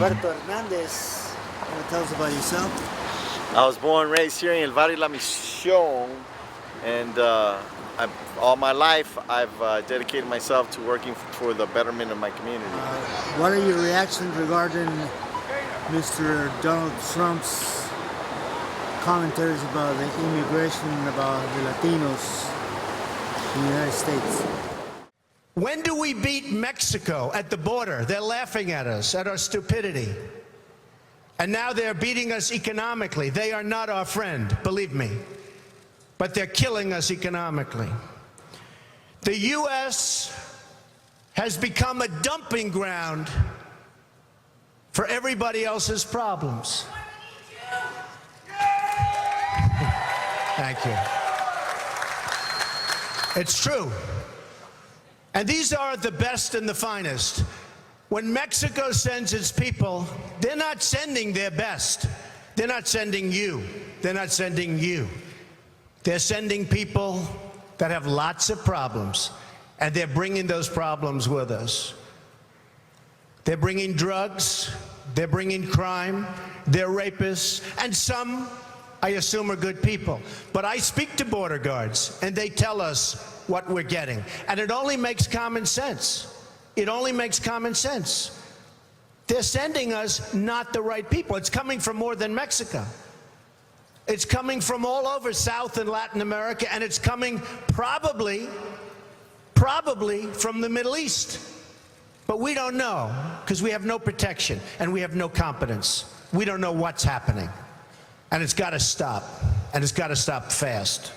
Roberto Hernandez. Can you tell us about yourself? I was born and raised here in El Barrio La Misión, and all my life I've dedicated myself to working for the betterment of my community. What are your reactions regarding Mr. Donald Trump's commentaries about the immigration, about the Latinos in the United States? When do we beat Mexico at the border? They're laughing at us, at our stupidity. And now they're beating us economically. They are not our friend, believe me. But they're killing us economically. The U.S. has become a dumping ground for everybody else's problems. Thank you. It's true. And these are the best and the finest. When Mexico sends its people, they're not sending their best. They're not sending you. They're not sending you. They're sending people that have lots of problems, and they're bringing those problems with us. They're bringing drugs, they're bringing crime, they're rapists, and some, I assume, are good people. But I speak to border guards, and they tell us what we're getting. And it only makes common sense. It only makes common sense. They're sending us not the right people. It's coming from more than Mexico. It's coming from all over South and Latin America, and it's coming probably from the Middle East. But we don't know, because we have no protection, and we have no competence. We don't know what's happening. And it's got to stop, and it's got to stop fast.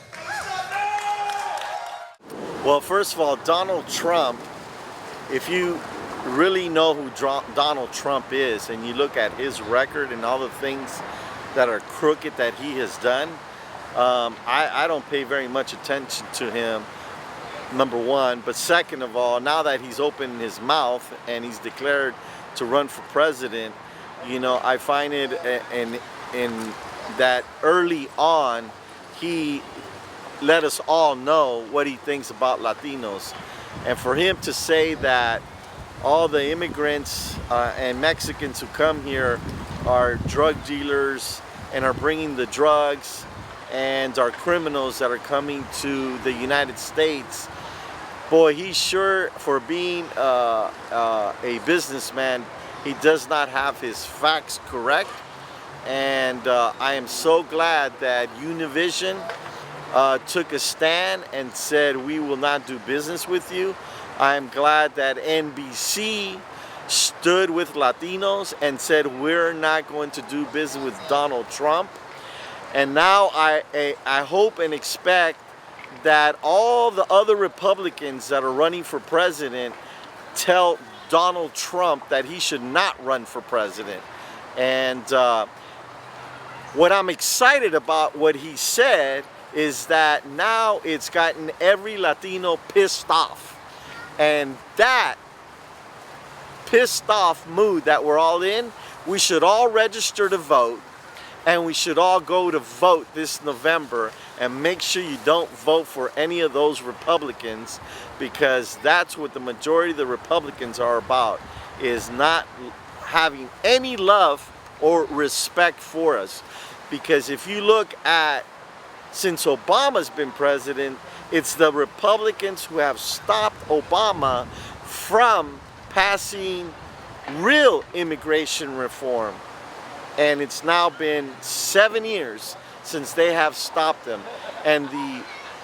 Well, first of all, Donald Trump, if you really know who Donald Trump is and you look at his record and all the things that are crooked that he has done, I don't pay very much attention to him, number one. But second of all, now that he's opened his mouth and he's declared to run for president, you know, I find it in that early on, he let us all know what he thinks about Latinos. And for him to say that all the immigrants and Mexicans who come here are drug dealers and are bringing the drugs and are criminals that are coming to the United States, boy, he's sure, for being a businessman, he does not have his facts correct. And I am so glad that Univision took a stand and said, we will not do business with you. I'm glad that NBC stood with Latinos and said, we're not going to do business with Donald Trump. And now I hope and expect that all the other Republicans that are running for president tell Donald Trump that he should not run for president. And what I'm excited about what he said is that now it's gotten every Latino pissed off. And that pissed off mood that we're all in, we should all register to vote, and we should all go to vote this November, and make sure you don't vote for any of those Republicans, because that's what the majority of the Republicans are about, is not having any love or respect for us. Because if you look at, since Obama's been president, it's the Republicans who have stopped Obama from passing real immigration reform. And it's now been 7 years since they have stopped them. And the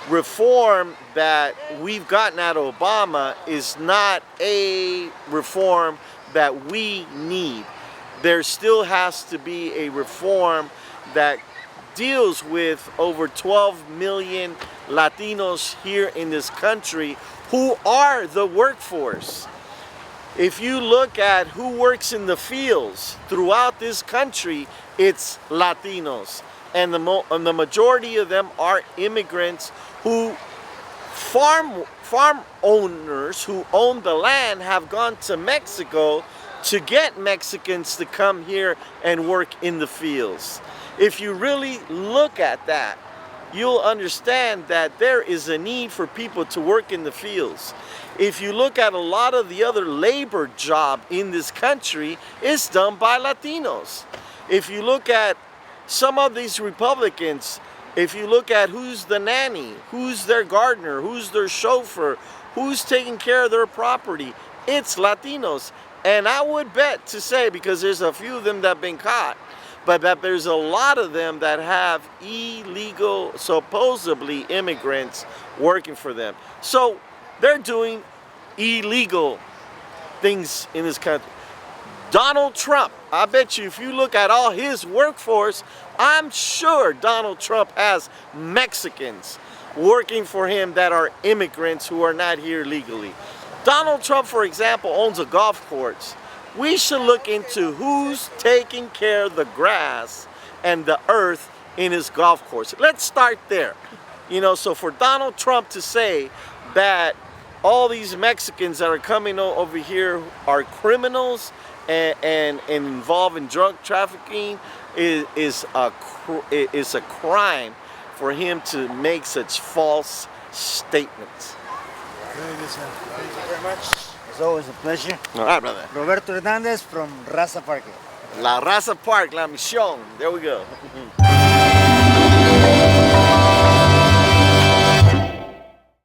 reform that we've gotten out of Obama is not a reform that we need. There still has to be a reform that deals with over 12 million Latinos here in this country who are the workforce. If you look at who works in the fields throughout this country, it's Latinos. And the majority of them are immigrants who, farm owners who own the land have gone to Mexico to get Mexicans to come here and work in the fields. If you really look at that, you'll understand that there is a need for people to work in the fields. If you look at a lot of the other labor job in this country, it's done by Latinos. If you look at some of these Republicans, if you look at who's the nanny, who's their gardener, who's their chauffeur, who's taking care of their property, it's Latinos. And I would bet to say, because there's a few of them that have been caught, but that there's a lot of them that have illegal, supposedly immigrants working for them. So they're doing illegal things in this country. Donald Trump, I bet you if you look at all his workforce, I'm sure Donald Trump has Mexicans working for him that are immigrants who are not here legally. Donald Trump, for example, owns a golf course. We should look into who's taking care of the grass and the earth in his golf course. Let's start there. You know, so for Donald Trump to say that all these Mexicans that are coming over here are criminals and involved in drug trafficking is a crime for him to make such false statements. Very good, sir. Thank you very much. It's always a pleasure. All right, brother. Roberto Hernandez from Raza Parque. La Raza Park, La Misión. There we go.